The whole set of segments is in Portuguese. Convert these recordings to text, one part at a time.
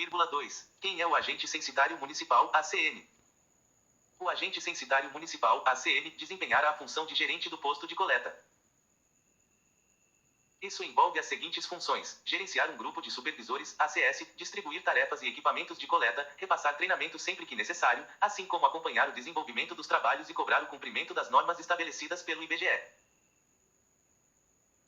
2. Quem é o agente censitário municipal, ACM? O agente censitário municipal, ACM, desempenhará a função de gerente do posto de coleta. Isso envolve as seguintes funções: gerenciar um grupo de supervisores, ACS, distribuir tarefas e equipamentos de coleta, repassar treinamento sempre que necessário, assim como acompanhar o desenvolvimento dos trabalhos e cobrar o cumprimento das normas estabelecidas pelo IBGE.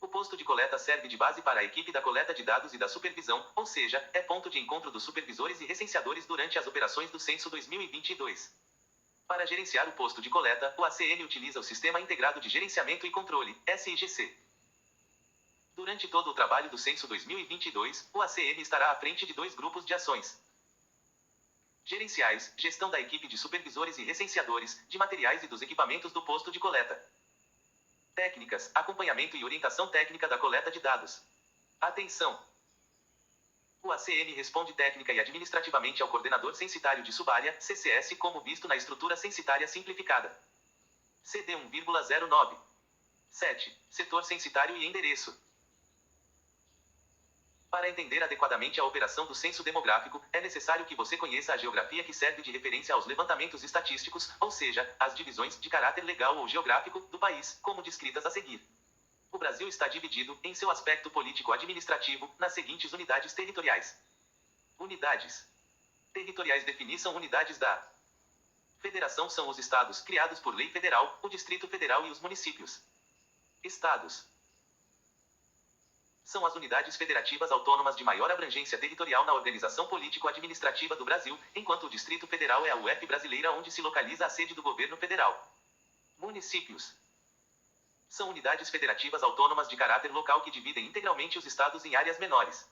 O posto de coleta serve de base para a equipe da coleta de dados e da supervisão, ou seja, é ponto de encontro dos supervisores e recenseadores durante as operações do Censo 2022. Para gerenciar o posto de coleta, o ACM utiliza o Sistema Integrado de Gerenciamento e Controle, SIGC. Durante todo o trabalho do Censo 2022, o ACM estará à frente de 2 grupos de ações gerenciais: gestão da equipe de supervisores e recenseadores, de materiais e dos equipamentos do posto de coleta. Técnicas: acompanhamento e orientação técnica da coleta de dados. Atenção! O ACM responde técnica e administrativamente ao Coordenador Censitário de Subárea, CCS, como visto na Estrutura Censitária Simplificada. CD 1,09. 7. Setor censitário e endereço. Para entender adequadamente a operação do censo demográfico, é necessário que você conheça a geografia que serve de referência aos levantamentos estatísticos, ou seja, as divisões de caráter legal ou geográfico do país, como descritas a seguir. O Brasil está dividido, em seu aspecto político-administrativo, nas seguintes unidades territoriais. Unidades territoriais: definição: unidades da Federação são os estados criados por lei federal, o Distrito Federal e os municípios. Estados são as unidades federativas autônomas de maior abrangência territorial na organização político-administrativa do Brasil, enquanto o Distrito Federal é a UF brasileira onde se localiza a sede do governo federal. Municípios são unidades federativas autônomas de caráter local que dividem integralmente os estados em áreas menores.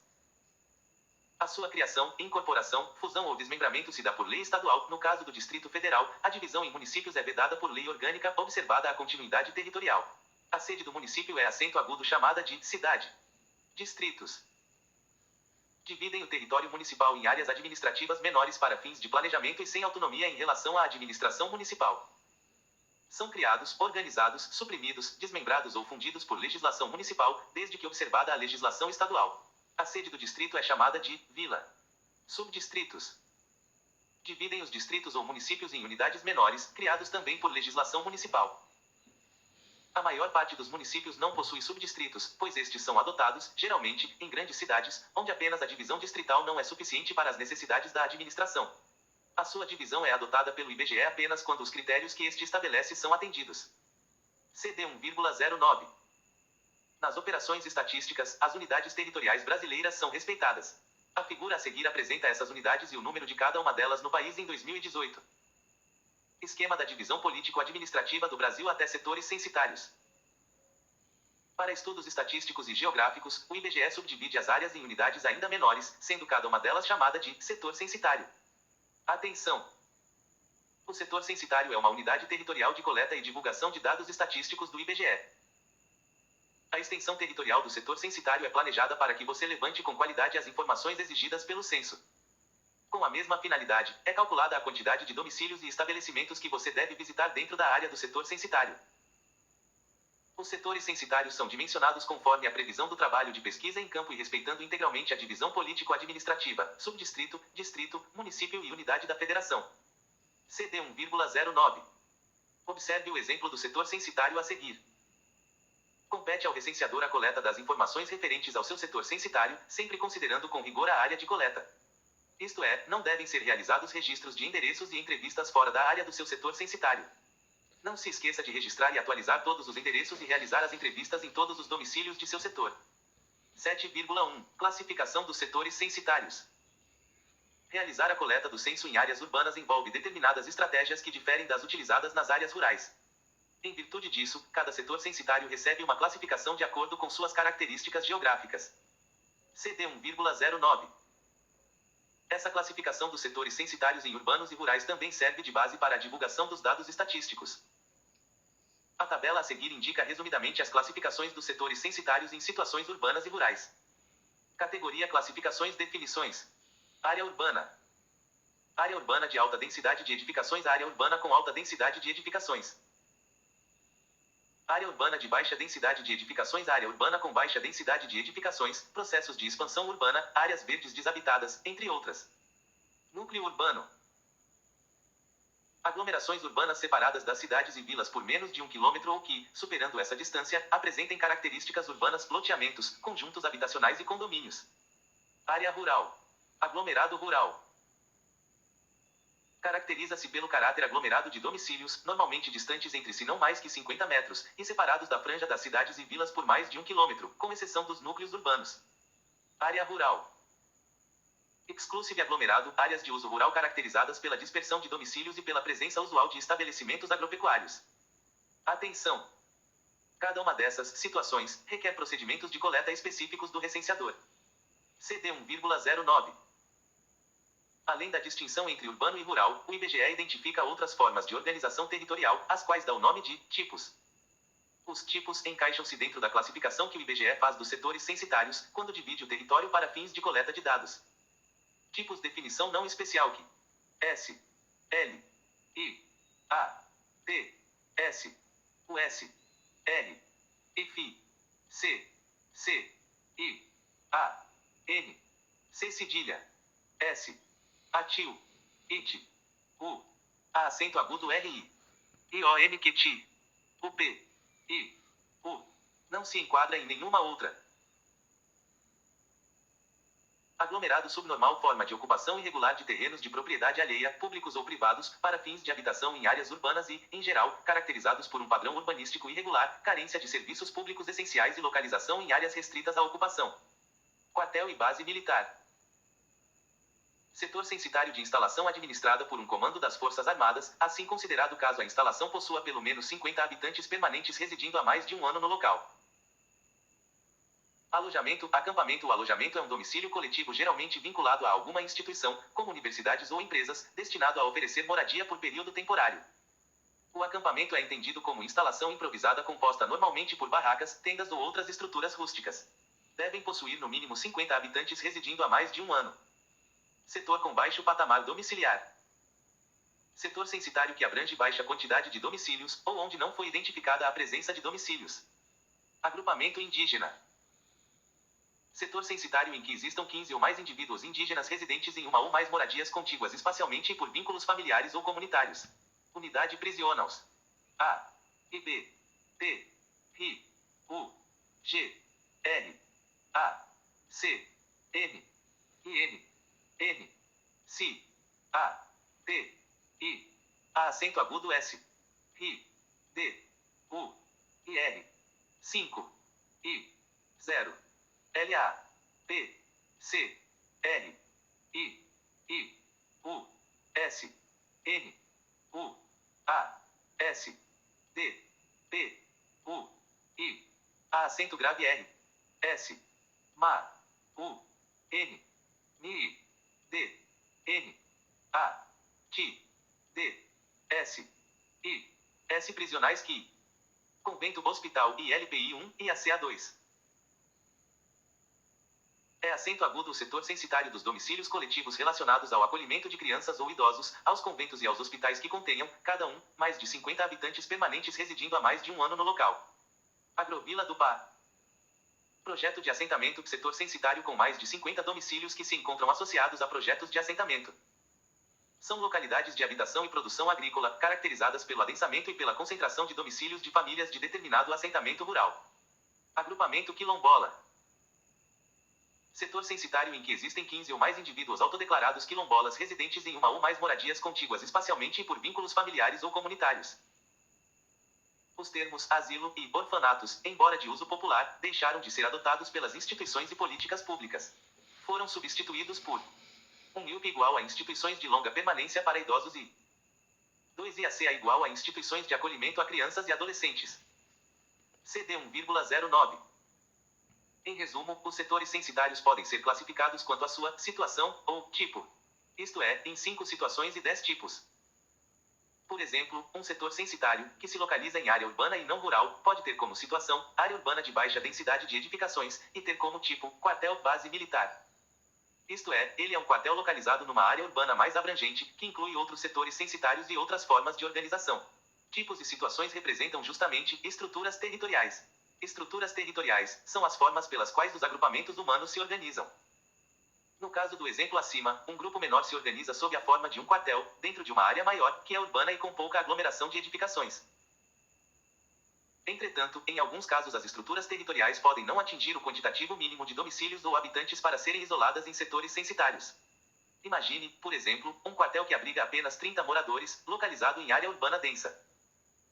A sua criação, incorporação, fusão ou desmembramento se dá por lei estadual. No caso do Distrito Federal, a divisão em municípios é vedada por lei orgânica, observada a continuidade territorial. A sede do município é acento agudo chamada de cidade. Distritos dividem o território municipal em áreas administrativas menores para fins de planejamento e sem autonomia em relação à administração municipal. São criados, organizados, suprimidos, desmembrados ou fundidos por legislação municipal, desde que observada a legislação estadual. A sede do distrito é chamada de vila. Subdistritos dividem os distritos ou municípios em unidades menores, criados também por legislação municipal. A maior parte dos municípios não possui subdistritos, pois estes são adotados, geralmente, em grandes cidades, onde apenas a divisão distrital não é suficiente para as necessidades da administração. A sua divisão é adotada pelo IBGE apenas quando os critérios que este estabelece são atendidos. CD 1,09. Nas operações estatísticas, as unidades territoriais brasileiras são respeitadas. A figura a seguir apresenta essas unidades e o número de cada uma delas no país em 2018. Esquema da divisão político-administrativa do Brasil até setores censitários. Para estudos estatísticos e geográficos, o IBGE subdivide as áreas em unidades ainda menores, sendo cada uma delas chamada de setor censitário. Atenção! O setor censitário é uma unidade territorial de coleta e divulgação de dados estatísticos do IBGE. A extensão territorial do setor censitário é planejada para que você levante com qualidade as informações exigidas pelo censo. Com a mesma finalidade, é calculada a quantidade de domicílios e estabelecimentos que você deve visitar dentro da área do setor censitário. Os setores censitários são dimensionados conforme a previsão do trabalho de pesquisa em campo e respeitando integralmente a divisão político-administrativa, subdistrito, distrito, município e unidade da federação. CD 1,09. Observe o exemplo do setor censitário a seguir. Compete ao recenseador a coleta das informações referentes ao seu setor censitário, sempre considerando com rigor a área de coleta. Isto é, não devem ser realizados registros de endereços e entrevistas fora da área do seu setor censitário. Não se esqueça de registrar e atualizar todos os endereços e realizar as entrevistas em todos os domicílios de seu setor. 7,1. Classificação dos setores censitários. Realizar a coleta do censo em áreas urbanas envolve determinadas estratégias que diferem das utilizadas nas áreas rurais. Em virtude disso, cada setor censitário recebe uma classificação de acordo com suas características geográficas. CD 1,09. Essa classificação dos setores censitários em urbanos e rurais também serve de base para a divulgação dos dados estatísticos. A tabela a seguir indica resumidamente as classificações dos setores censitários em situações urbanas e rurais. Categoria: classificações. Definições. Área urbana. Área urbana de alta densidade de edificações. Área urbana com alta densidade de edificações. Área urbana de baixa densidade de edificações, área urbana com baixa densidade de edificações, processos de expansão urbana, áreas verdes desabitadas, entre outras. Núcleo urbano. Aglomerações urbanas separadas das cidades e vilas por menos de 1 km ou que, superando essa distância, apresentem características urbanas, loteamentos, conjuntos habitacionais e condomínios. Área rural. Aglomerado rural. Caracteriza-se pelo caráter aglomerado de domicílios, normalmente distantes entre si não mais que 50 metros, e separados da franja das cidades e vilas por mais de 1 km, com exceção dos núcleos urbanos. Área rural. Exclusive aglomerado, áreas de uso rural caracterizadas pela dispersão de domicílios e pela presença usual de estabelecimentos agropecuários. Atenção! Cada uma dessas situações requer procedimentos de coleta específicos do recenseador. CD 1,09. Além da distinção entre urbano e rural, o IBGE identifica outras formas de organização territorial, as quais dá o nome de tipos. Os tipos encaixam-se dentro da classificação que o IBGE faz dos setores censitários, quando divide o território para fins de coleta de dados. Tipos: definição não especial que S, L, I, A, T, S, US, L, FI, C, C, I, A, N, C cedilha, S, ATIL, IT, U, A acento agudo RI, IONQT, UP, I, U, não se enquadra em nenhuma outra. Aglomerado subnormal, forma de ocupação irregular de terrenos de propriedade alheia, públicos ou privados, para fins de habitação em áreas urbanas e, em geral, caracterizados por um padrão urbanístico irregular, carência de serviços públicos essenciais e localização em áreas restritas à ocupação. Quartel e base militar. Setor censitário de instalação administrada por um comando das Forças Armadas, assim considerado caso a instalação possua pelo menos 50 habitantes permanentes residindo há mais de um ano no local. Alojamento, acampamento. O alojamento é um domicílio coletivo geralmente vinculado a alguma instituição, como universidades ou empresas, destinado a oferecer moradia por período temporário. O acampamento é entendido como instalação improvisada composta normalmente por barracas, tendas ou outras estruturas rústicas. Devem possuir no mínimo 50 habitantes residindo há mais de um ano. Setor com baixo patamar domiciliar. Setor censitário que abrange baixa quantidade de domicílios, ou onde não foi identificada a presença de domicílios. Agrupamento indígena. Setor censitário em que existam 15 ou mais indivíduos indígenas residentes em uma ou mais moradias contíguas espacialmente e por vínculos familiares ou comunitários. Unidade prisionals. A, I, B, T, I, U, G, L, A, C, N, I, N, N, C, A, T, I, A acento agudo S, I, D, U, I, L, 5, I, 0. L, A, P, C, L, I, U, S, N, U, A, S, D, P, U, I, A acento grave R, S, MA, U, N, NI, D, N, A, T, D, S, I, S prisionais que Convento Hospital ILPI 1 e ACA 2. É acento agudo o setor censitário dos domicílios coletivos relacionados ao acolhimento de crianças ou idosos, aos conventos e aos hospitais que contenham, cada um, mais de 50 habitantes permanentes residindo há mais de um ano no local. Agrovila do Pá. Projeto de assentamento, setor censitário com mais de 50 domicílios que se encontram associados a projetos de assentamento. São localidades de habitação e produção agrícola, caracterizadas pelo adensamento e pela concentração de domicílios de famílias de determinado assentamento rural. Agrupamento quilombola. Setor censitário em que existem 15 ou mais indivíduos autodeclarados quilombolas residentes em uma ou mais moradias contíguas espacialmente e por vínculos familiares ou comunitários. Os termos asilo e orfanatos, embora de uso popular, deixaram de ser adotados pelas instituições e políticas públicas. Foram substituídos por IUP igual a instituições de longa permanência para idosos e 2 IACA igual a instituições de acolhimento a crianças e adolescentes. CD 1,09. Em resumo, os setores censitários podem ser classificados quanto à sua situação ou tipo. Isto é, em 5 situações e 10 tipos. Por exemplo, um setor censitário, que se localiza em área urbana e não rural, pode ter como situação, área urbana de baixa densidade de edificações, e ter como tipo, quartel-base militar. Isto é, ele é um quartel localizado numa área urbana mais abrangente, que inclui outros setores censitários e outras formas de organização. Tipos e situações representam justamente estruturas territoriais. Estruturas territoriais são as formas pelas quais os agrupamentos humanos se organizam. No caso do exemplo acima, um grupo menor se organiza sob a forma de um quartel, dentro de uma área maior, que é urbana e com pouca aglomeração de edificações. Entretanto, em alguns casos as estruturas territoriais podem não atingir o quantitativo mínimo de domicílios ou habitantes para serem isoladas em setores censitários. Imagine, por exemplo, um quartel que abriga apenas 30 moradores, localizado em área urbana densa.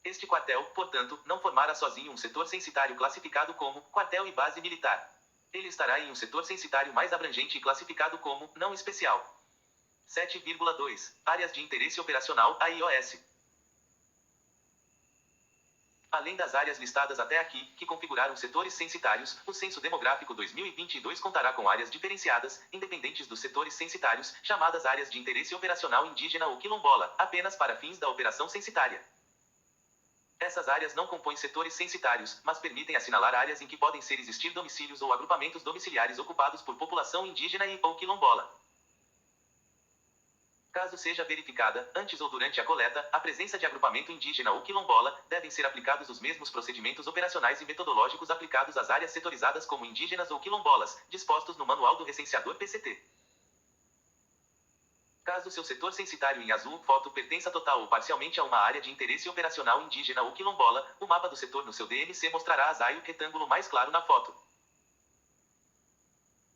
Este quartel, portanto, não formará sozinho um setor censitário classificado como quartel e base militar. Ele estará em um setor censitário mais abrangente e classificado como não especial. 7,2. Áreas de interesse operacional (AIOS). Além das áreas listadas até aqui, que configuraram setores censitários, o Censo Demográfico 2022 contará com áreas diferenciadas, independentes dos setores censitários, chamadas áreas de interesse operacional indígena ou quilombola, apenas para fins da operação censitária. Essas áreas não compõem setores censitários, mas permitem assinalar áreas em que podem ser existir domicílios ou agrupamentos domiciliares ocupados por população indígena e ou quilombola. Caso seja verificada, antes ou durante a coleta, a presença de agrupamento indígena ou quilombola, devem ser aplicados os mesmos procedimentos operacionais e metodológicos aplicados às áreas setorizadas como indígenas ou quilombolas, dispostos no Manual do Recenseador PCT. Caso seu setor censitário em azul, foto pertença total ou parcialmente a uma área de interesse operacional indígena ou quilombola, o mapa do setor no seu DNC mostrará as AIO retângulo mais claro na foto.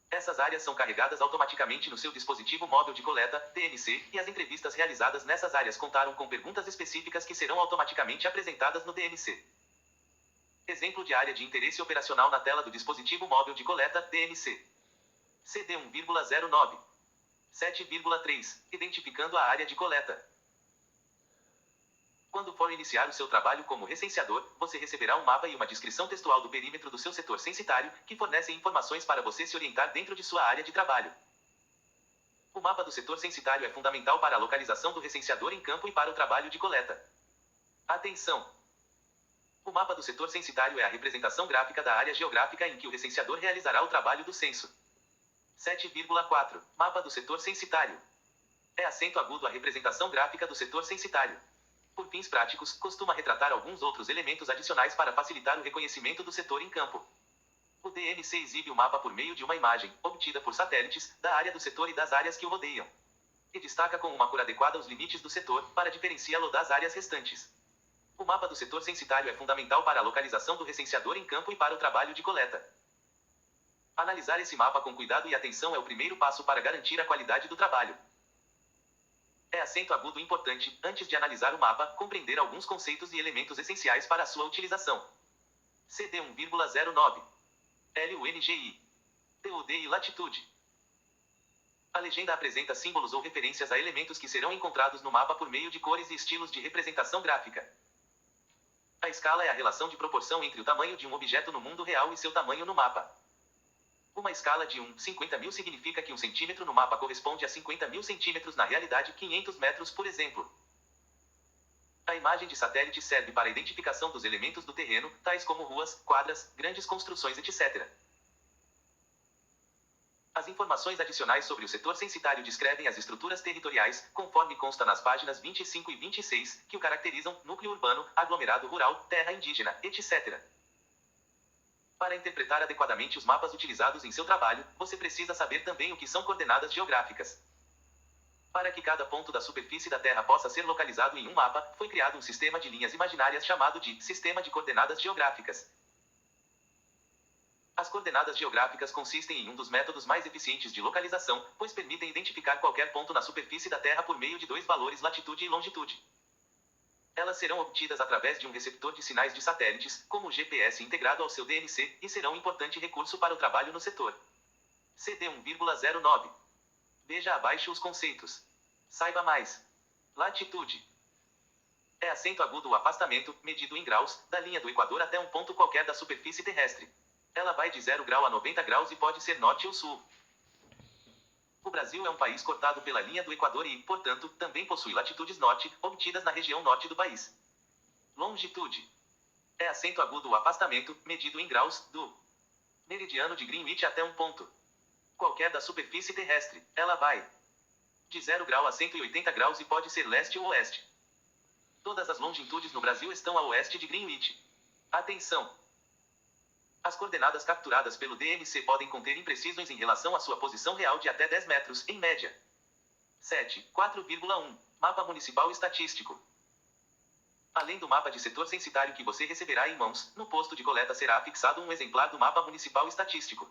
Essas áreas são carregadas automaticamente no seu dispositivo móvel de coleta, DNC, e as entrevistas realizadas nessas áreas contaram com perguntas específicas que serão automaticamente apresentadas no DNC. Exemplo de área de interesse operacional na tela do dispositivo móvel de coleta, DNC. CD 1,09. 7,3. Identificando a área de coleta. Quando for iniciar o seu trabalho como recenseador, você receberá um mapa e uma descrição textual do perímetro do seu setor censitário, que fornecem informações para você se orientar dentro de sua área de trabalho. O mapa do setor censitário é fundamental para a localização do recenseador em campo e para o trabalho de coleta. Atenção! O mapa do setor censitário é a representação gráfica da área geográfica em que o recenseador realizará o trabalho do censo. 7,4. Mapa do setor censitário. É acento agudo a representação gráfica do setor censitário. Por fins práticos, costuma retratar alguns outros elementos adicionais para facilitar o reconhecimento do setor em campo. O DNC exibe o mapa por meio de uma imagem, obtida por satélites, da área do setor e das áreas que o rodeiam. E destaca com uma cor adequada os limites do setor, para diferenciá-lo das áreas restantes. O mapa do setor censitário é fundamental para a localização do recenseador em campo e para o trabalho de coleta. Analisar esse mapa com cuidado e atenção é o primeiro passo para garantir a qualidade do trabalho. É acento agudo importante, antes de analisar o mapa, compreender alguns conceitos e elementos essenciais para a sua utilização. CD 1,09. LUNGI. TUD e latitude. A legenda apresenta símbolos ou referências a elementos que serão encontrados no mapa por meio de cores e estilos de representação gráfica. A escala é a relação de proporção entre o tamanho de um objeto no mundo real e seu tamanho no mapa. Uma escala de 50.000 significa que 1 centímetro no mapa corresponde a 50.000 centímetros na realidade, 500 metros, por exemplo. A imagem de satélite serve para a identificação dos elementos do terreno, tais como ruas, quadras, grandes construções, etc. As informações adicionais sobre o setor censitário descrevem as estruturas territoriais, conforme consta nas páginas 25 e 26, que o caracterizam: núcleo urbano, aglomerado rural, terra indígena, etc. Para interpretar adequadamente os mapas utilizados em seu trabalho, você precisa saber também o que são coordenadas geográficas. Para que cada ponto da superfície da Terra possa ser localizado em um mapa, foi criado um sistema de linhas imaginárias chamado de Sistema de Coordenadas Geográficas. As coordenadas geográficas consistem em um dos métodos mais eficientes de localização, pois permitem identificar qualquer ponto na superfície da Terra por meio de dois valores, latitude e longitude. Elas serão obtidas através de um receptor de sinais de satélites, como o GPS integrado ao seu DNC, e serão um importante recurso para o trabalho no setor. CD 1,09. Veja abaixo os conceitos. Saiba mais. Latitude. É acento agudo o afastamento, medido em graus, da linha do Equador até um ponto qualquer da superfície terrestre. Ela vai de 0 grau a 90 graus e pode ser norte ou sul. O Brasil é um país cortado pela linha do Equador e, portanto, também possui latitudes norte, obtidas na região norte do país. Longitude. É acento agudo o afastamento, medido em graus, do meridiano de Greenwich até um ponto qualquer da superfície terrestre. Ela vai de 0 grau a 180 graus e pode ser leste ou oeste. Todas as longitudes no Brasil estão a oeste de Greenwich. Atenção! As coordenadas capturadas pelo DMC podem conter imprecisões em relação à sua posição real de até 10 metros, em média. 7. 4,1. Mapa Municipal Estatístico. Além do mapa de setor censitário que você receberá em mãos, no posto de coleta será afixado um exemplar do Mapa Municipal Estatístico.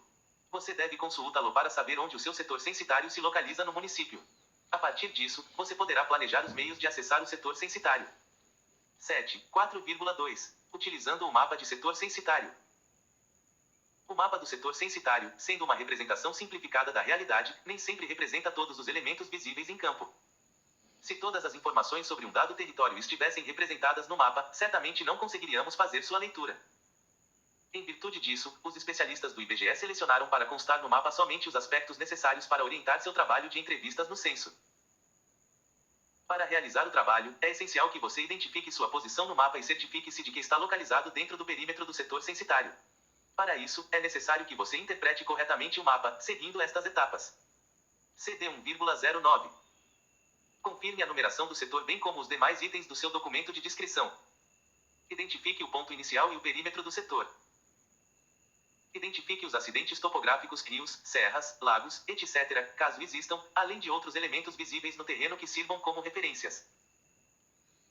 Você deve consultá-lo para saber onde o seu setor censitário se localiza no município. A partir disso, você poderá planejar os meios de acessar o setor censitário. 7. 4,2. Utilizando o mapa de setor censitário. O mapa do setor censitário, sendo uma representação simplificada da realidade, nem sempre representa todos os elementos visíveis em campo. Se todas as informações sobre um dado território estivessem representadas no mapa, certamente não conseguiríamos fazer sua leitura. Em virtude disso, os especialistas do IBGE selecionaram para constar no mapa somente os aspectos necessários para orientar seu trabalho de entrevistas no censo. Para realizar o trabalho, é essencial que você identifique sua posição no mapa e certifique-se de que está localizado dentro do perímetro do setor censitário. Para isso, é necessário que você interprete corretamente o mapa, seguindo estas etapas. CD 1,09. Confirme a numeração do setor bem como os demais itens do seu documento de descrição. Identifique o ponto inicial e o perímetro do setor. Identifique os acidentes topográficos, rios, serras, lagos, etc., caso existam, além de outros elementos visíveis no terreno que sirvam como referências.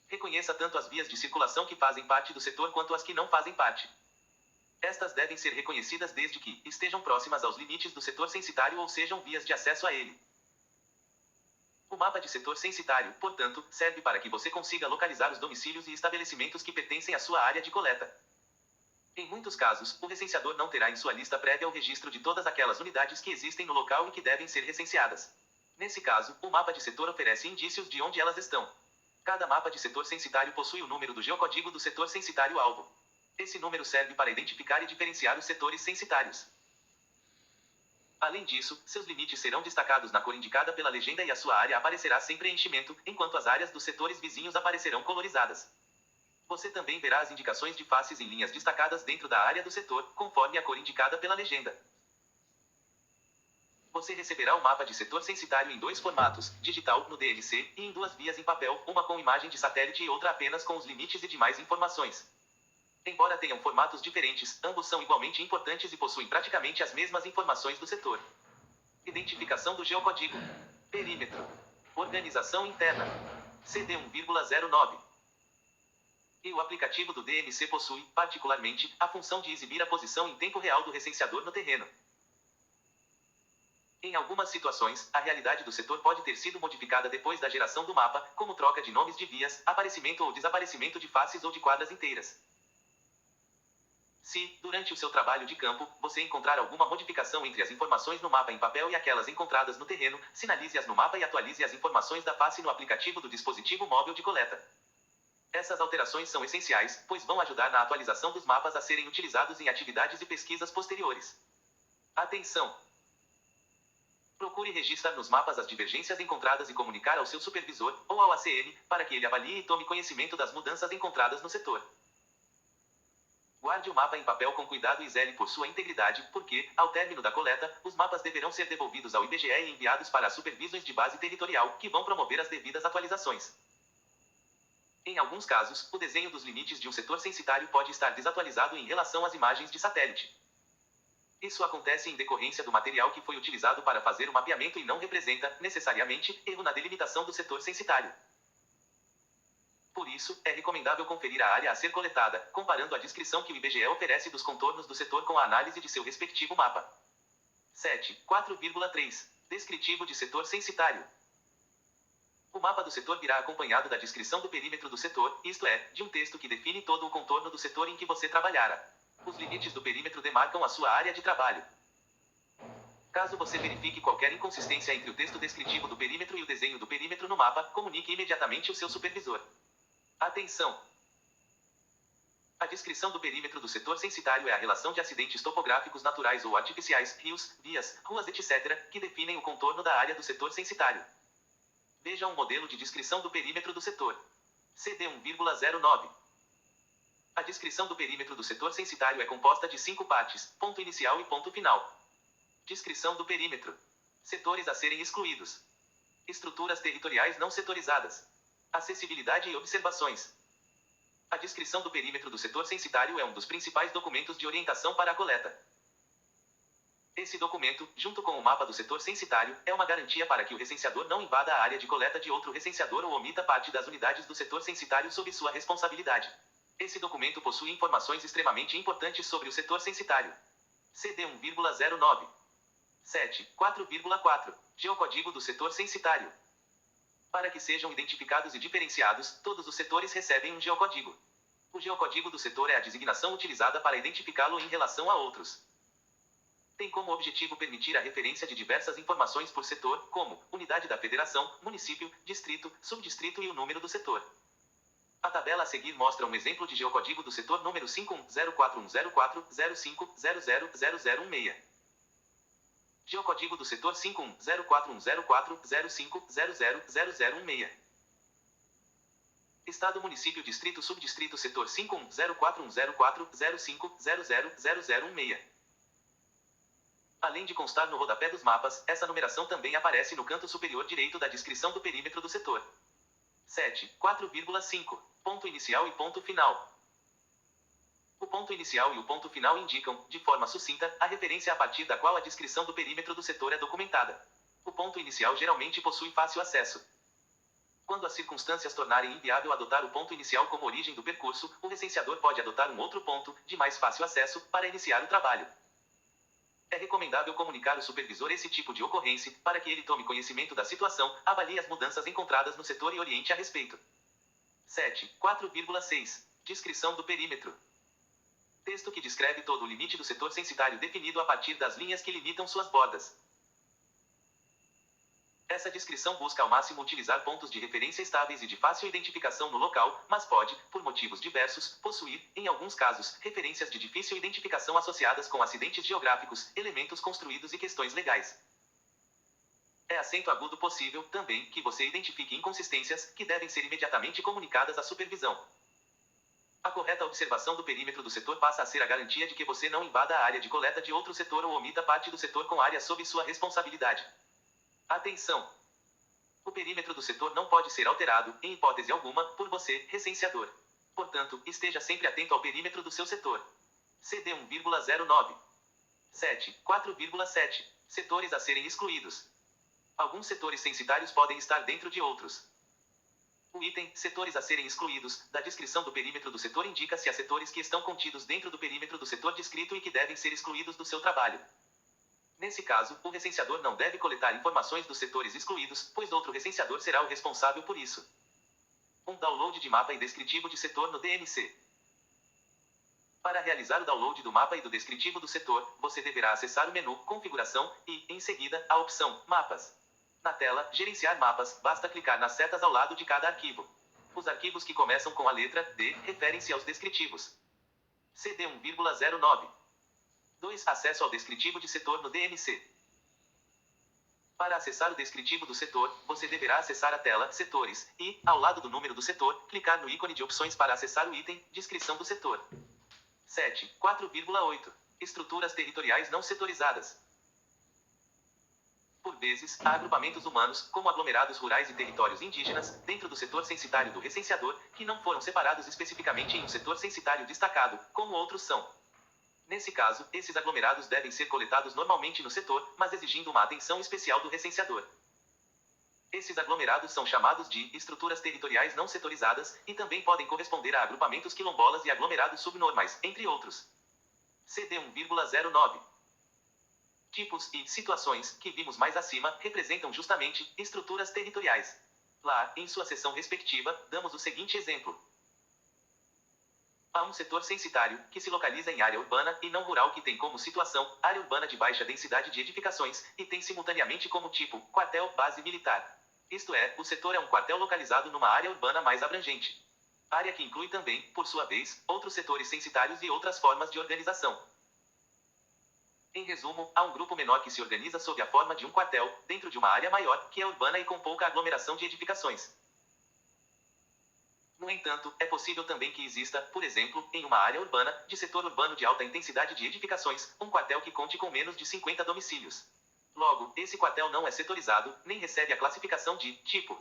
Reconheça tanto as vias de circulação que fazem parte do setor quanto as que não fazem parte. Estas devem ser reconhecidas desde que estejam próximas aos limites do setor censitário ou sejam vias de acesso a ele. O mapa de setor censitário, portanto, serve para que você consiga localizar os domicílios e estabelecimentos que pertencem à sua área de coleta. Em muitos casos, o recenseador não terá em sua lista prévia o registro de todas aquelas unidades que existem no local e que devem ser recenseadas. Nesse caso, o mapa de setor oferece indícios de onde elas estão. Cada mapa de setor censitário possui o número do geocódigo do setor censitário-alvo. Esse número serve para identificar e diferenciar os setores censitários. Além disso, seus limites serão destacados na cor indicada pela legenda e a sua área aparecerá sem preenchimento, enquanto as áreas dos setores vizinhos aparecerão colorizadas. Você também verá as indicações de faces em linhas destacadas dentro da área do setor, conforme a cor indicada pela legenda. Você receberá o mapa de setor censitário em 2 formatos, digital, no DLC, e em 2 vias em papel, uma com imagem de satélite e outra apenas com os limites e demais informações. Embora tenham formatos diferentes, ambos são igualmente importantes e possuem praticamente as mesmas informações do setor. Identificação do geocódigo. Perímetro. Organização interna. CD 1,09. E o aplicativo do DMC possui, particularmente, a função de exibir a posição em tempo real do recenseador no terreno. Em algumas situações, a realidade do setor pode ter sido modificada depois da geração do mapa, como troca de nomes de vias, aparecimento ou desaparecimento de faces ou de quadras inteiras. Se, durante o seu trabalho de campo, você encontrar alguma modificação entre as informações no mapa em papel e aquelas encontradas no terreno, sinalize-as no mapa e atualize as informações da face no aplicativo do dispositivo móvel de coleta. Essas alterações são essenciais, pois vão ajudar na atualização dos mapas a serem utilizados em atividades e pesquisas posteriores. Atenção! Procure registrar nos mapas as divergências encontradas e comunicar ao seu supervisor, ou ao ACM, para que ele avalie e tome conhecimento das mudanças encontradas no setor. Guarde o mapa em papel com cuidado e zele por sua integridade, porque, ao término da coleta, os mapas deverão ser devolvidos ao IBGE e enviados para as supervisões de base territorial, que vão promover as devidas atualizações. Em alguns casos, o desenho dos limites de um setor censitário pode estar desatualizado em relação às imagens de satélite. Isso acontece em decorrência do material que foi utilizado para fazer o mapeamento e não representa, necessariamente, erro na delimitação do setor censitário. Por isso, é recomendável conferir a área a ser coletada, comparando a descrição que o IBGE oferece dos contornos do setor com a análise de seu respectivo mapa. 7. 4,3. Descritivo de setor censitário. O mapa do setor virá acompanhado da descrição do perímetro do setor, isto é, de um texto que define todo o contorno do setor em que você trabalhará. Os limites do perímetro demarcam a sua área de trabalho. Caso você verifique qualquer inconsistência entre o texto descritivo do perímetro e o desenho do perímetro no mapa, comunique imediatamente ao seu supervisor. Atenção! A descrição do perímetro do setor censitário é a relação de acidentes topográficos naturais ou artificiais, rios, vias, ruas, etc., que definem o contorno da área do setor censitário. Veja um modelo de descrição do perímetro do setor. CD 1,09. A descrição do perímetro do setor censitário é composta de 5 partes, ponto inicial e ponto final. Descrição do perímetro. Setores a serem excluídos. Estruturas territoriais não setorizadas. Acessibilidade e observações. A descrição do perímetro do setor censitário é um dos principais documentos de orientação para a coleta. Esse documento, junto com o mapa do setor censitário, é uma garantia para que o recenseador não invada a área de coleta de outro recenseador ou omita parte das unidades do setor censitário sob sua responsabilidade. Esse documento possui informações extremamente importantes sobre o setor censitário. CD 1,09. 7. 4,4. Geocódigo do setor censitário. Para que sejam identificados e diferenciados, todos os setores recebem um geocódigo. O geocódigo do setor é a designação utilizada para identificá-lo em relação a outros. Tem como objetivo permitir a referência de diversas informações por setor, como unidade da federação, município, distrito, subdistrito e o número do setor. A tabela a seguir mostra um exemplo de geocódigo do setor número 5104104050000016. Geocódigo do setor 5104104050000016. Estado, município, distrito, subdistrito, setor 5104104050000016. Além de constar no rodapé dos mapas, essa numeração também aparece no canto superior direito da descrição do perímetro do setor. 7. 4,5. Ponto inicial e ponto final. O ponto inicial e o ponto final indicam, de forma sucinta, a referência a partir da qual a descrição do perímetro do setor é documentada. O ponto inicial geralmente possui fácil acesso. Quando as circunstâncias tornarem inviável adotar o ponto inicial como origem do percurso, o recenseador pode adotar um outro ponto, de mais fácil acesso, para iniciar o trabalho. É recomendável comunicar ao supervisor esse tipo de ocorrência, para que ele tome conhecimento da situação, avalie as mudanças encontradas no setor e oriente a respeito. 7. 4,6. Descrição do perímetro. Texto que descreve todo o limite do setor censitário definido a partir das linhas que limitam suas bordas. Essa descrição busca ao máximo utilizar pontos de referência estáveis e de fácil identificação no local, mas pode, por motivos diversos, possuir, em alguns casos, referências de difícil identificação associadas com acidentes geográficos, elementos construídos e questões legais. É acento agudo possível, também, que você identifique inconsistências, que devem ser imediatamente comunicadas à supervisão. A correta observação do perímetro do setor passa a ser a garantia de que você não invada a área de coleta de outro setor ou omita parte do setor com área sob sua responsabilidade. Atenção! O perímetro do setor não pode ser alterado, em hipótese alguma, por você, recenseador. Portanto, esteja sempre atento ao perímetro do seu setor. CD 1,09. 7. 4,7. Setores a serem excluídos. Alguns setores censitários podem estar dentro de outros. O item setores a serem excluídos da descrição do perímetro do setor indica se há setores que estão contidos dentro do perímetro do setor descrito e que devem ser excluídos do seu trabalho. Nesse caso, o recenseador não deve coletar informações dos setores excluídos, pois outro recenseador será o responsável por isso. Um download de mapa e descritivo de setor no DMC. Para realizar o download do mapa e do descritivo do setor, você deverá acessar o menu Configuração e, em seguida, a opção Mapas. Na tela Gerenciar mapas, basta clicar nas setas ao lado de cada arquivo. Os arquivos que começam com a letra D referem-se aos descritivos. CD 1,09. 2. Acesso ao descritivo de setor no DMC. Para acessar o descritivo do setor, você deverá acessar a tela Setores e, ao lado do número do setor, clicar no ícone de opções para acessar o item Descrição do setor. 7. 4,8. Estruturas territoriais não setorizadas. Por vezes, há agrupamentos humanos, como aglomerados rurais e territórios indígenas, dentro do setor censitário do recenseador, que não foram separados especificamente em um setor censitário destacado, como outros são. Nesse caso, esses aglomerados devem ser coletados normalmente no setor, mas exigindo uma atenção especial do recenseador. Esses aglomerados são chamados de estruturas territoriais não setorizadas, e também podem corresponder a agrupamentos quilombolas e aglomerados subnormais, entre outros. CD 1,09. Tipos e situações, que vimos mais acima, representam justamente estruturas territoriais. Lá, em sua seção respectiva, damos o seguinte exemplo. Há um setor censitário, que se localiza em área urbana e não rural que tem como situação, área urbana de baixa densidade de edificações, e tem simultaneamente como tipo, quartel, base militar. Isto é, o setor é um quartel localizado numa área urbana mais abrangente. Área que inclui também, por sua vez, outros setores censitários e outras formas de organização. Em resumo, há um grupo menor que se organiza sob a forma de um quartel, dentro de uma área maior, que é urbana e com pouca aglomeração de edificações. No entanto, é possível também que exista, por exemplo, em uma área urbana, de setor urbano de alta intensidade de edificações, um quartel que conte com menos de 50 domicílios. Logo, esse quartel não é setorizado, nem recebe a classificação de tipo.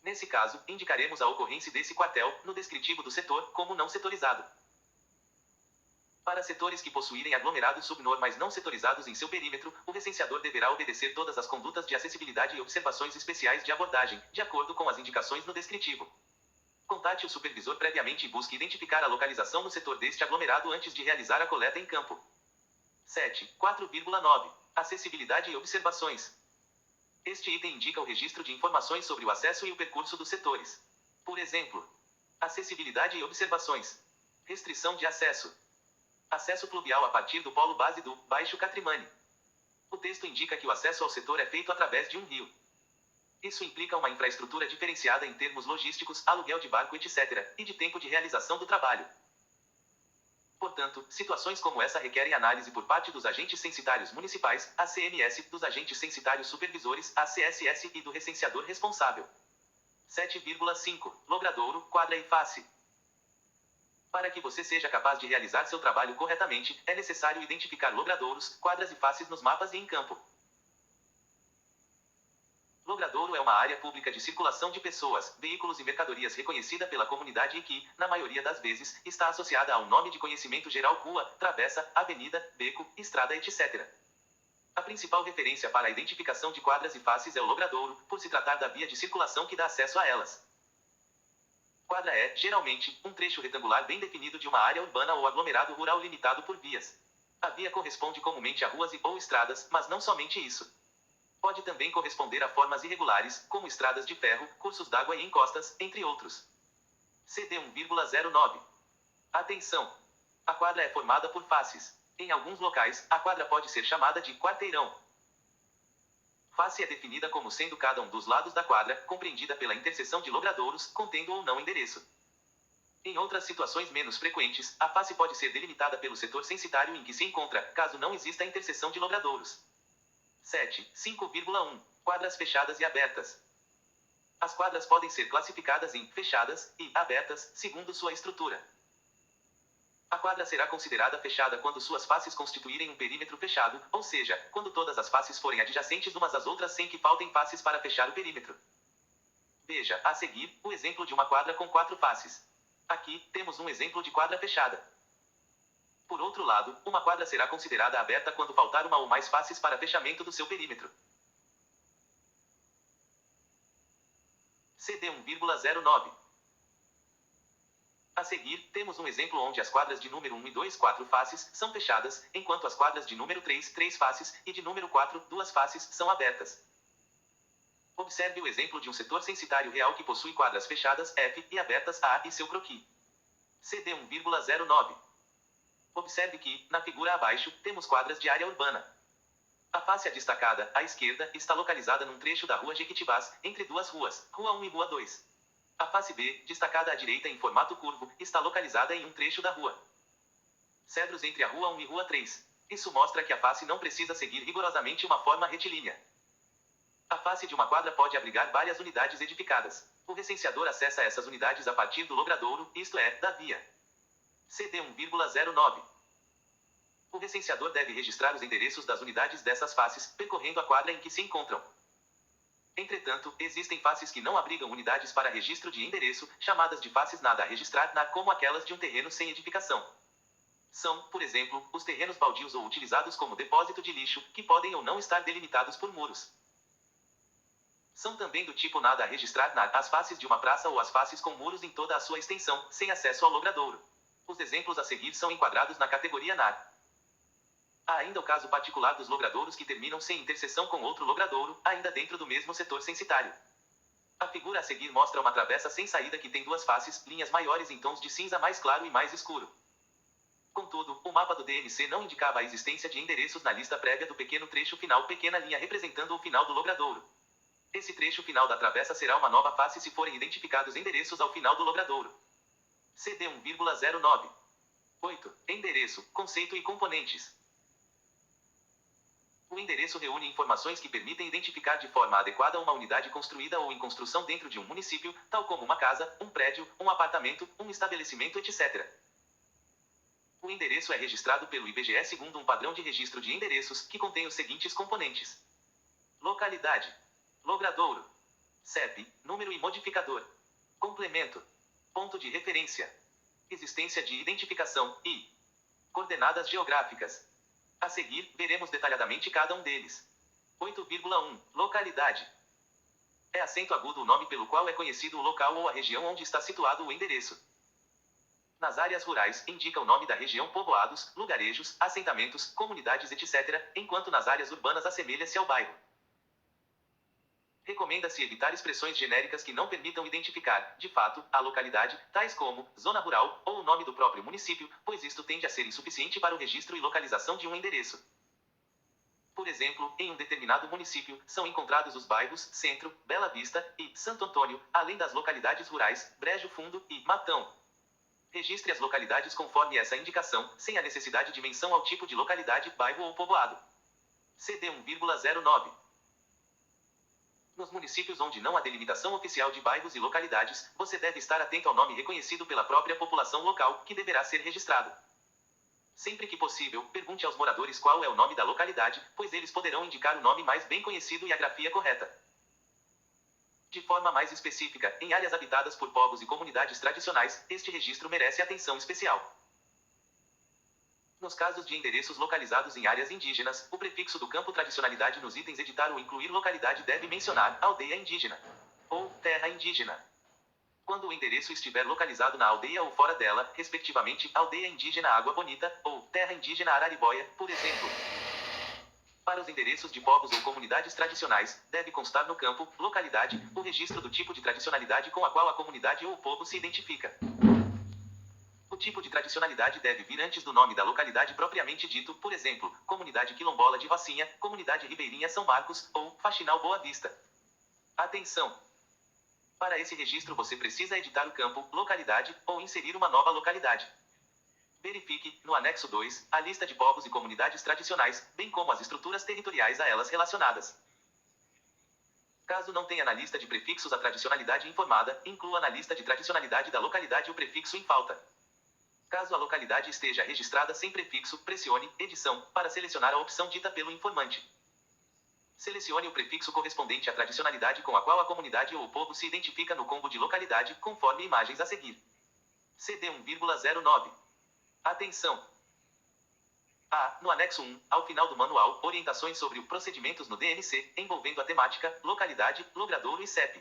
Nesse caso, indicaremos a ocorrência desse quartel, no descritivo do setor, como não setorizado. Para setores que possuírem aglomerados subnormais não setorizados em seu perímetro, o recenseador deverá obedecer todas as condutas de acessibilidade e observações especiais de abordagem, de acordo com as indicações no descritivo. Contate o supervisor previamente e busque identificar a localização no setor deste aglomerado antes de realizar a coleta em campo. 4,9. Acessibilidade e observações. Este item indica o registro de informações sobre o acesso e o percurso dos setores. Por exemplo, acessibilidade e observações. Restrição de acesso. Acesso fluvial a partir do polo base do Baixo Catrimani. O texto indica que o acesso ao setor é feito através de um rio. Isso implica uma infraestrutura diferenciada em termos logísticos, aluguel de barco, etc., e de tempo de realização do trabalho. Portanto, situações como essa requerem análise por parte dos agentes censitários municipais, ACMS, dos agentes censitários supervisores, ACSS, e do recenseador responsável. 7,5. Logradouro, quadra e face. Para que você seja capaz de realizar seu trabalho corretamente, é necessário identificar logradouros, quadras e faces nos mapas e em campo. Logradouro é uma área pública de circulação de pessoas, veículos e mercadorias reconhecida pela comunidade e que, na maioria das vezes, está associada a um nome de conhecimento geral: rua, travessa, avenida, beco, estrada, etc. A principal referência para a identificação de quadras e faces é o logradouro, por se tratar da via de circulação que dá acesso a elas. Quadra é, geralmente, um trecho retangular bem definido de uma área urbana ou aglomerado rural limitado por vias. A via corresponde comumente a ruas ou estradas, mas não somente isso. Pode também corresponder a formas irregulares, como estradas de ferro, cursos d'água e encostas, entre outros. CD 1,09. Atenção! A quadra é formada por faces. Em alguns locais, a quadra pode ser chamada de quarteirão. Face é definida como sendo cada um dos lados da quadra, compreendida pela interseção de logradouros, contendo ou não endereço. Em outras situações menos frequentes, a face pode ser delimitada pelo setor censitário em que se encontra, caso não exista interseção de logradouros. 5,1. Quadras fechadas e abertas. As quadras podem ser classificadas em fechadas e abertas, segundo sua estrutura. A quadra será considerada fechada quando suas faces constituírem um perímetro fechado, ou seja, quando todas as faces forem adjacentes umas às outras sem que faltem faces para fechar o perímetro. Veja, a seguir, o exemplo de uma quadra com 4 faces. Aqui, temos um exemplo de quadra fechada. Por outro lado, uma quadra será considerada aberta quando faltar uma ou mais faces para fechamento do seu perímetro. CD 1,09. A seguir, temos um exemplo onde as quadras de número 1 e 2, 4 faces, são fechadas, enquanto as quadras de número 3, 3 faces, e de número 4, 2 faces, são abertas. Observe o exemplo de um setor censitário real que possui quadras fechadas, F, e abertas, A, e seu croquis. CD 1,09. Observe que, na figura abaixo, temos quadras de área urbana. A face destacada, à esquerda, está localizada num trecho da rua Jequitibás, entre duas ruas, Rua 1 e Rua 2. A face B, destacada à direita em formato curvo, está localizada em um trecho da rua Cedros entre a Rua 1 e Rua 3. Isso mostra que a face não precisa seguir rigorosamente uma forma retilínea. A face de uma quadra pode abrigar várias unidades edificadas. O recenseador acessa essas unidades a partir do logradouro, isto é, da via. CD 1,09. O recenseador deve registrar os endereços das unidades dessas faces, percorrendo a quadra em que se encontram. Entretanto, existem faces que não abrigam unidades para registro de endereço, chamadas de faces nada a registrar, como aquelas de um terreno sem edificação. São, por exemplo, os terrenos baldios ou utilizados como depósito de lixo, que podem ou não estar delimitados por muros. São também do tipo nada a registrar as faces de uma praça ou as faces com muros em toda a sua extensão, sem acesso ao logradouro. Os exemplos a seguir são enquadrados na categoria NAR. Há ainda o caso particular dos logradouros que terminam sem interseção com outro logradouro, ainda dentro do mesmo setor censitário. A figura a seguir mostra uma travessa sem saída que tem duas faces, linhas maiores em tons de cinza mais claro e mais escuro. Contudo, o mapa do DMC não indicava a existência de endereços na lista prévia do pequeno trecho final, pequena linha representando o final do logradouro. Esse trecho final da travessa será uma nova face se forem identificados endereços ao final do logradouro. CD 1,09. 8. Endereço, conceito e componentes. O endereço reúne informações que permitem identificar de forma adequada uma unidade construída ou em construção dentro de um município, tal como uma casa, um prédio, um apartamento, um estabelecimento, etc. O endereço é registrado pelo IBGE segundo um padrão de registro de endereços, que contém os seguintes componentes: localidade, logradouro, CEP, número e modificador. Complemento. Ponto de referência. Existência de identificação e coordenadas geográficas. A seguir, veremos detalhadamente cada um deles. 8,1. Localidade. É acento agudo o nome pelo qual é conhecido o local ou a região onde está situado o endereço. Nas áreas rurais, indica o nome da região, povoados, lugarejos, assentamentos, comunidades, etc., enquanto nas áreas urbanas assemelha-se ao bairro. Recomenda-se evitar expressões genéricas que não permitam identificar, de fato, a localidade, tais como zona rural ou o nome do próprio município, pois isto tende a ser insuficiente para o registro e localização de um endereço. Por exemplo, em um determinado município, são encontrados os bairros Centro, Bela Vista e Santo Antônio, além das localidades rurais Brejo Fundo e Matão. Registre as localidades conforme essa indicação, sem a necessidade de menção ao tipo de localidade, bairro ou povoado. CD 1,09. Nos municípios onde não há delimitação oficial de bairros e localidades, você deve estar atento ao nome reconhecido pela própria população local, que deverá ser registrado. Sempre que possível, pergunte aos moradores qual é o nome da localidade, pois eles poderão indicar o nome mais bem conhecido e a grafia correta. De forma mais específica, em áreas habitadas por povos e comunidades tradicionais, este registro merece atenção especial. Nos casos de endereços localizados em áreas indígenas, o prefixo do campo tradicionalidade nos itens editar ou incluir localidade deve mencionar aldeia indígena ou terra indígena. Quando o endereço estiver localizado na aldeia ou fora dela, respectivamente, aldeia indígena Água Bonita ou terra indígena Araribóia, por exemplo. Para os endereços de povos ou comunidades tradicionais, deve constar no campo localidade o registro do tipo de tradicionalidade com a qual a comunidade ou o povo se identifica. O tipo de tradicionalidade deve vir antes do nome da localidade propriamente dito, por exemplo, Comunidade Quilombola de Rocinha, Comunidade Ribeirinha São Marcos, ou Faxinal Boa Vista. Atenção! Para esse registro você precisa editar o campo localidade ou inserir uma nova localidade. Verifique, no anexo 2, a lista de povos e comunidades tradicionais, bem como as estruturas territoriais a elas relacionadas. Caso não tenha na lista de prefixos a tradicionalidade informada, inclua na lista de tradicionalidade da localidade o prefixo em falta. Caso a localidade esteja registrada sem prefixo, pressione Edição para selecionar a opção dita pelo informante. Selecione o prefixo correspondente à tradicionalidade com a qual a comunidade ou o povo se identifica no combo de localidade, conforme imagens a seguir. CD 1,09. Atenção! No anexo 1, ao final do manual, orientações sobre os procedimentos no DNC, envolvendo a temática, localidade, logradouro e CEP.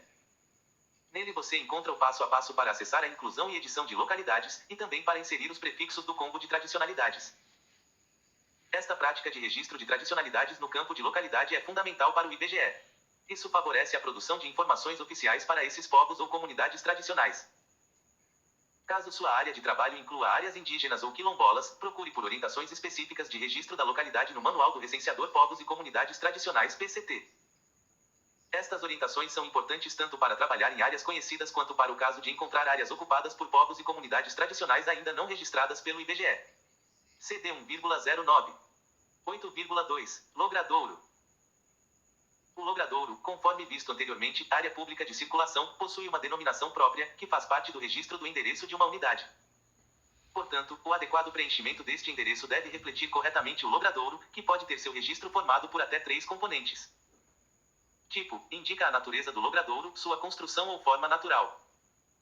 Nele você encontra o passo a passo para acessar a inclusão e edição de localidades, e também para inserir os prefixos do combo de tradicionalidades. Esta prática de registro de tradicionalidades no campo de localidade é fundamental para o IBGE. Isso favorece a produção de informações oficiais para esses povos ou comunidades tradicionais. Caso sua área de trabalho inclua áreas indígenas ou quilombolas, procure por orientações específicas de registro da localidade no Manual do Recenseador Povos e Comunidades Tradicionais PCT. Estas orientações são importantes tanto para trabalhar em áreas conhecidas quanto para o caso de encontrar áreas ocupadas por povos e comunidades tradicionais ainda não registradas pelo IBGE. CD 1,09. 8,2. Logradouro. O logradouro, conforme visto anteriormente, área pública de circulação, possui uma denominação própria, que faz parte do registro do endereço de uma unidade. Portanto, o adequado preenchimento deste endereço deve refletir corretamente o logradouro, que pode ter seu registro formado por até 3 componentes. Tipo, indica a natureza do logradouro, sua construção ou forma natural.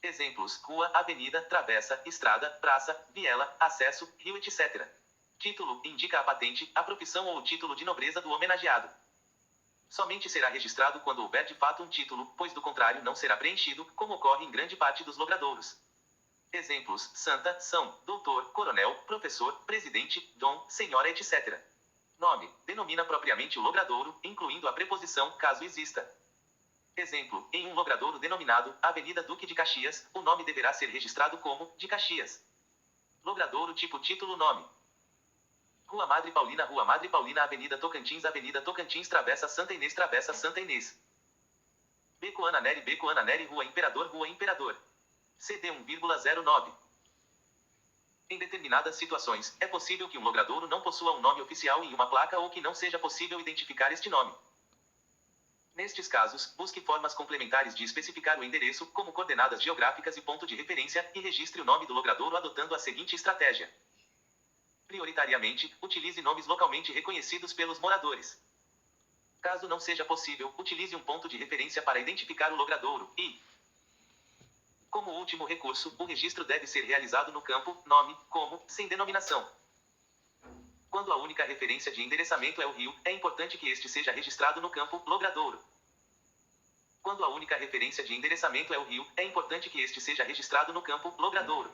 Exemplos, rua, avenida, travessa, estrada, praça, viela, acesso, rio, etc. Título, indica a patente, a profissão ou o título de nobreza do homenageado. Somente será registrado quando houver de fato um título, pois do contrário não será preenchido, como ocorre em grande parte dos logradouros. Exemplos, santa, são, doutor, coronel, professor, presidente, dom, senhora, etc. Nome, denomina propriamente o logradouro, incluindo a preposição, caso exista. Exemplo, em um logradouro denominado Avenida Duque de Caxias, o nome deverá ser registrado como de Caxias. Logradouro tipo título nome. Rua Madre Paulina, Avenida Tocantins, Travessa Santa Inês. Beco Ana Nery, Rua Imperador. CD 1,09. Em determinadas situações, é possível que um logradouro não possua um nome oficial em uma placa ou que não seja possível identificar este nome. Nestes casos, busque formas complementares de especificar o endereço, como coordenadas geográficas e ponto de referência, e registre o nome do logradouro adotando a seguinte estratégia. Prioritariamente, utilize nomes localmente reconhecidos pelos moradores. Caso não seja possível, utilize um ponto de referência para identificar o logradouro e, como último recurso, o registro deve ser realizado no campo nome, como, sem denominação. Quando a única referência de endereçamento é o rio, é importante que este seja registrado no campo logradouro. Quando a única referência de endereçamento é o rio, é importante que este seja registrado no campo logradouro.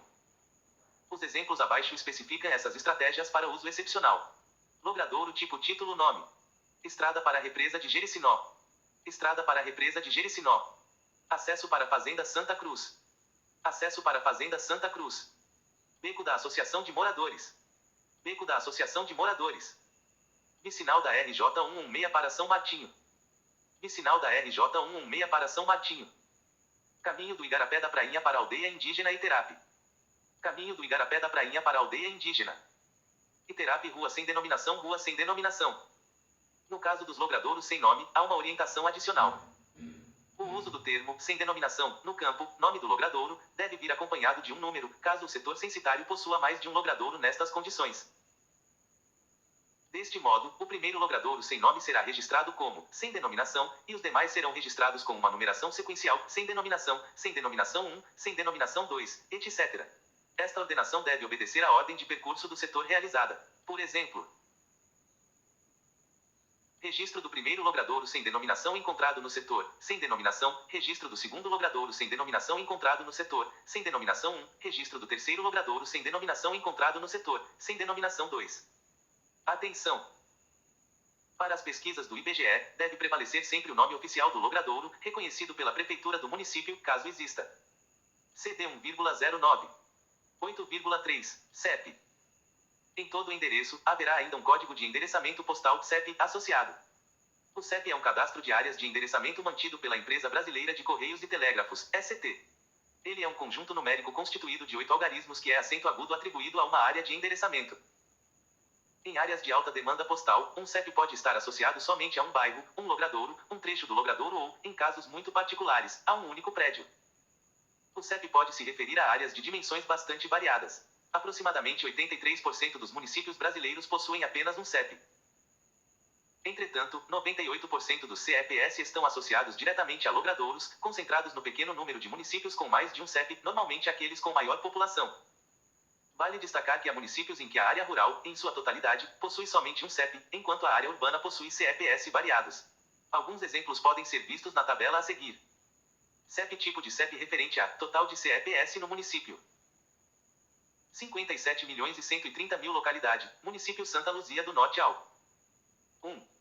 Os exemplos abaixo especificam essas estratégias para uso excepcional. Logradouro tipo título nome. Estrada para a represa de Jericinó. Estrada para a represa de Jericinó. Acesso para a Fazenda Santa Cruz. Acesso para a Fazenda Santa Cruz. Beco da Associação de Moradores. Beco da Associação de Moradores. Vicinal da RJ 116 para São Martinho. Vicinal da RJ 116 para São Martinho. Caminho do Igarapé da Prainha para a Aldeia Indígena Iterape. Caminho do Igarapé da Prainha para a Aldeia Indígena Iterape. Rua sem denominação. Rua sem denominação. No caso dos logradouros sem nome, há uma orientação adicional. O uso do termo, sem denominação, no campo, nome do logradouro, deve vir acompanhado de um número, caso o setor censitário possua mais de um logradouro nestas condições. Deste modo, o primeiro logradouro sem nome será registrado como, sem denominação, e os demais serão registrados com uma numeração sequencial, sem denominação 1, sem denominação 2, etc. Esta ordenação deve obedecer à ordem de percurso do setor realizada. Por exemplo, registro do primeiro logradouro sem denominação encontrado no setor, sem denominação, registro do segundo logradouro sem denominação encontrado no setor, sem denominação 1, registro do terceiro logradouro sem denominação encontrado no setor, sem denominação 2. Atenção! Para as pesquisas do IBGE, deve prevalecer sempre o nome oficial do logradouro, reconhecido pela prefeitura do município, caso exista. CD 1,09. 8,3, CEP. Em todo o endereço, haverá ainda um código de endereçamento postal CEP associado. O CEP é um cadastro de áreas de endereçamento mantido pela Empresa Brasileira de Correios e Telégrafos, ST. Ele é um conjunto numérico constituído de 8 algarismos que é acento agudo atribuído a uma área de endereçamento. Em áreas de alta demanda postal, um CEP pode estar associado somente a um bairro, um logradouro, um trecho do logradouro ou, em casos muito particulares, a um único prédio. O CEP pode se referir a áreas de dimensões bastante variadas. Aproximadamente 83% dos municípios brasileiros possuem apenas um CEP. Entretanto, 98% dos CEPs estão associados diretamente a logradouros, concentrados no pequeno número de municípios com mais de um CEP, normalmente aqueles com maior população. Vale destacar que há municípios em que a área rural, em sua totalidade, possui somente um CEP, enquanto a área urbana possui CEPs variados. Alguns exemplos podem ser vistos na tabela a seguir. CEP tipo de CEP referente a total de CEPs no município. 57.130.000 localidade, município Santa Luzia do Norte ao 1.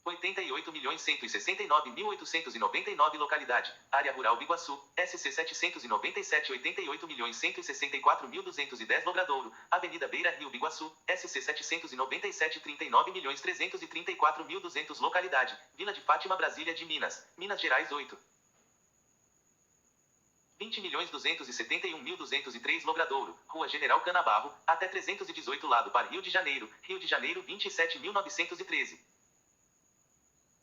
88.169.899 localidade, área rural Biguaçu, SC 797 88.164.210 Logradouro, Avenida Beira Rio Biguaçu, SC 797 39.334.200 localidade, Vila de Fátima Brasília de Minas, Minas Gerais 8. 20.271.203 Logradouro, Rua General Canabarro, até 318 Lado Par Rio de Janeiro 27.913.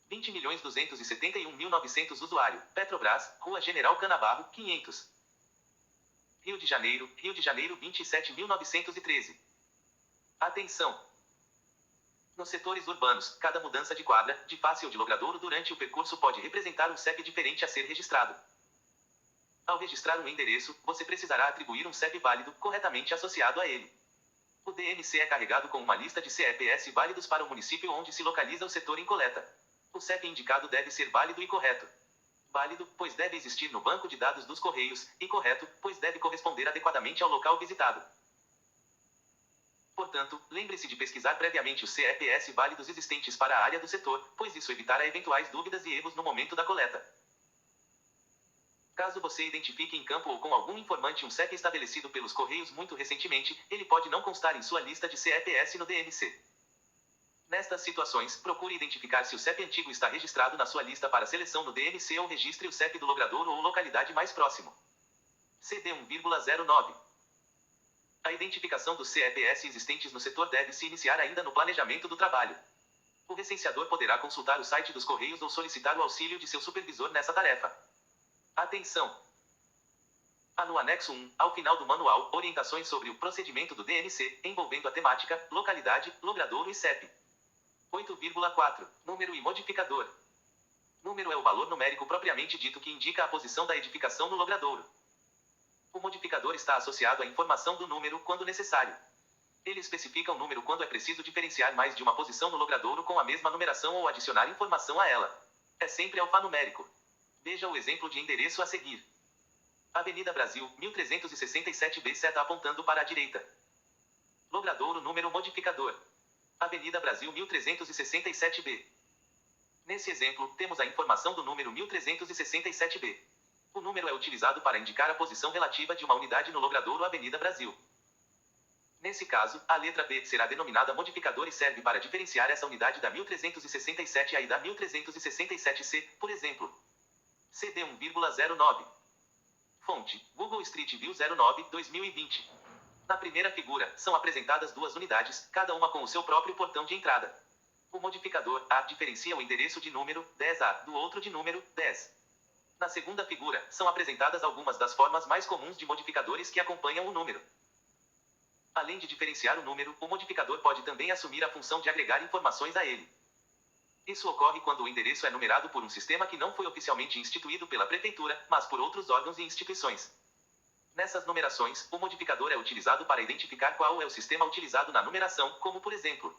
20.271.900 Usuário, Petrobras, Rua General Canabarro, 500. Rio de Janeiro 27.913. Atenção! Nos setores urbanos, cada mudança de quadra, de face ou de logradouro durante o percurso pode representar um CEP diferente a ser registrado. Ao registrar um endereço, você precisará atribuir um CEP válido, corretamente associado a ele. O DMC é carregado com uma lista de CEPs válidos para o município onde se localiza o setor em coleta. O CEP indicado deve ser válido e correto. Válido, pois deve existir no banco de dados dos Correios, e correto, pois deve corresponder adequadamente ao local visitado. Portanto, lembre-se de pesquisar previamente os CEPs válidos existentes para a área do setor, pois isso evitará eventuais dúvidas e erros no momento da coleta. Caso você identifique em campo ou com algum informante um CEP estabelecido pelos Correios muito recentemente, ele pode não constar em sua lista de CEPs no DMC. Nestas situações, procure identificar se o CEP antigo está registrado na sua lista para seleção no DMC ou registre o CEP do logradouro ou localidade mais próximo. CD 1,09. A identificação dos CEPs existentes no setor deve se iniciar ainda no planejamento do trabalho. O recenseador poderá consultar o site dos Correios ou solicitar o auxílio de seu supervisor nessa tarefa. Atenção! Há no anexo 1, ao final do manual, orientações sobre o procedimento do DNC, envolvendo a temática, localidade, logradouro e CEP. 8,4. Número e modificador. Número é o valor numérico propriamente dito que indica a posição da edificação no logradouro. O modificador está associado à informação do número quando necessário. Ele especifica o número quando é preciso diferenciar mais de uma posição no logradouro com a mesma numeração ou adicionar informação a ela. É sempre alfanumérico. Veja o exemplo de endereço a seguir. Avenida Brasil, 1367B seta apontando para a direita. Logradouro número modificador. Avenida Brasil 1367B. Nesse exemplo, temos a informação do número 1367B. O número é utilizado para indicar a posição relativa de uma unidade no logradouro Avenida Brasil. Nesse caso, a letra B será denominada modificador e serve para diferenciar essa unidade da 1367A e da 1367C, por exemplo. CD 1,09. Fonte: Google Street View 09/2020. Na primeira figura, são apresentadas duas unidades, cada uma com o seu próprio portão de entrada. O modificador A diferencia o endereço de número 10A do outro de número 10. Na segunda figura, são apresentadas algumas das formas mais comuns de modificadores que acompanham o número. Além de diferenciar o número, o modificador pode também assumir a função de agregar informações a ele. Isso ocorre quando o endereço é numerado por um sistema que não foi oficialmente instituído pela prefeitura, mas por outros órgãos e instituições. Nessas numerações, o modificador é utilizado para identificar qual é o sistema utilizado na numeração, como por exemplo: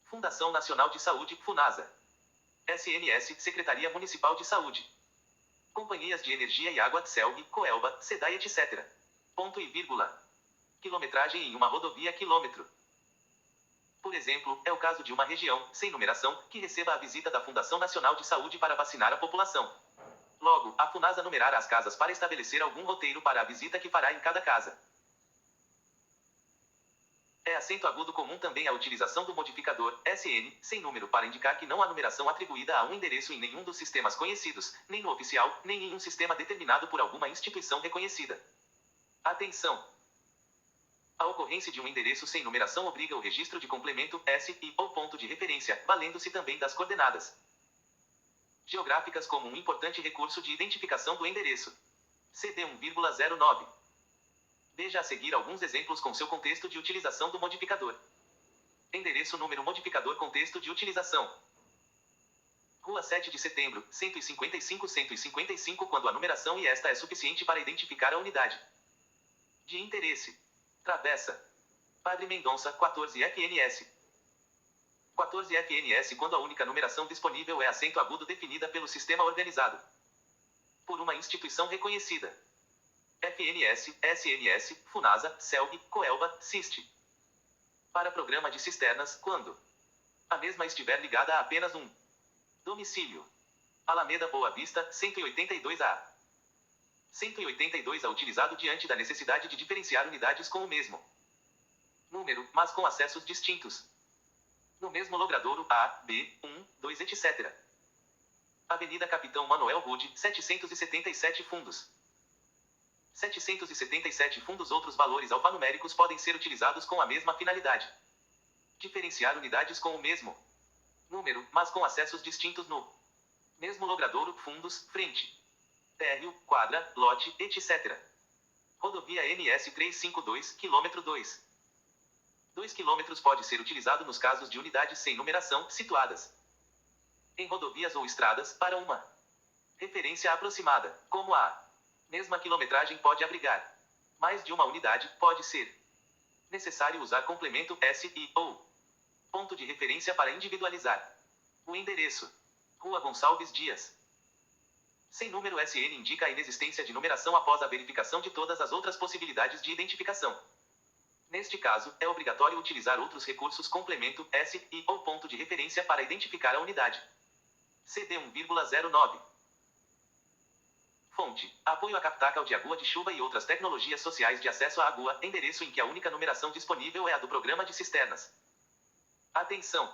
Fundação Nacional de Saúde, FUNASA. SNS, Secretaria Municipal de Saúde. Companhias de Energia e Água, CELG, COELBA, SEDAI, etc. Ponto e vírgula. Quilometragem em uma rodovia, quilômetro. Por exemplo, é o caso de uma região, sem numeração, que receba a visita da Fundação Nacional de Saúde para vacinar a população. Logo, a FUNASA numerará as casas para estabelecer algum roteiro para a visita que fará em cada casa. É acento agudo comum também a utilização do modificador SN, sem número, para indicar que não há numeração atribuída a um endereço em nenhum dos sistemas conhecidos, nem no oficial, nem em um sistema determinado por alguma instituição reconhecida. Atenção! A ocorrência de um endereço sem numeração obriga o registro de complemento S e ou ponto de referência, valendo-se também das coordenadas geográficas como um importante recurso de identificação do endereço. CD 1,09. Veja a seguir alguns exemplos com seu contexto de utilização do modificador. Endereço número modificador contexto de utilização. Rua 7 de setembro, 155 quando a numeração e esta é suficiente para identificar a unidade. De interesse. Travessa. Padre Mendonça, 14 FNS. 14 FNS quando a única numeração disponível é acento agudo definida pelo sistema organizado por uma instituição reconhecida. FNS, SNS, FUNASA, CELG, COELBA, SIST. Para programa de cisternas, quando a mesma estiver ligada a apenas um domicílio. Alameda Boa Vista, 182A. 182 é utilizado diante da necessidade de diferenciar unidades com o mesmo número, mas com acessos distintos. No mesmo logradouro A, B, 1, 2, etc. Avenida Capitão Manuel Rude, 777 fundos. 777 fundos. Outros valores alfanuméricos podem ser utilizados com a mesma finalidade. Diferenciar unidades com o mesmo número, mas com acessos distintos no mesmo logradouro, fundos, frente, térreo, quadra, lote, etc. Rodovia MS 352, quilômetro 2. 2 km pode ser utilizado nos casos de unidades sem numeração, situadas em rodovias ou estradas, para uma referência aproximada, como a mesma quilometragem pode abrigar mais de uma unidade, pode ser necessário usar complemento S e ou ponto de referência para individualizar o endereço. Rua Gonçalves Dias. Sem número SN indica a inexistência de numeração após a verificação de todas as outras possibilidades de identificação. Neste caso, é obrigatório utilizar outros recursos complemento S e ou ponto de referência para identificar a unidade. CD 1,09. Fonte: Apoio a Captacal de Agua de Chuva e outras tecnologias sociais de acesso à água, endereço em que a única numeração disponível é a do programa de cisternas. Atenção!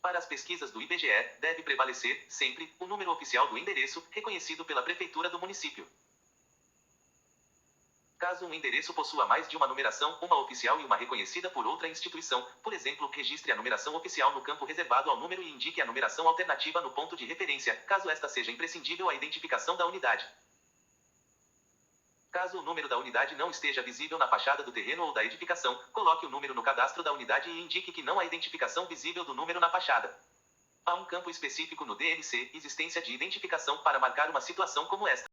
Para as pesquisas do IBGE, deve prevalecer, sempre, o número oficial do endereço, reconhecido pela prefeitura do município. Caso um endereço possua mais de uma numeração, uma oficial e uma reconhecida por outra instituição, por exemplo, registre a numeração oficial no campo reservado ao número e indique a numeração alternativa no ponto de referência, caso esta seja imprescindível à identificação da unidade. Caso o número da unidade não esteja visível na fachada do terreno ou da edificação, coloque o número no cadastro da unidade e indique que não há identificação visível do número na fachada. Há um campo específico no DNC, existência de identificação, para marcar uma situação como esta.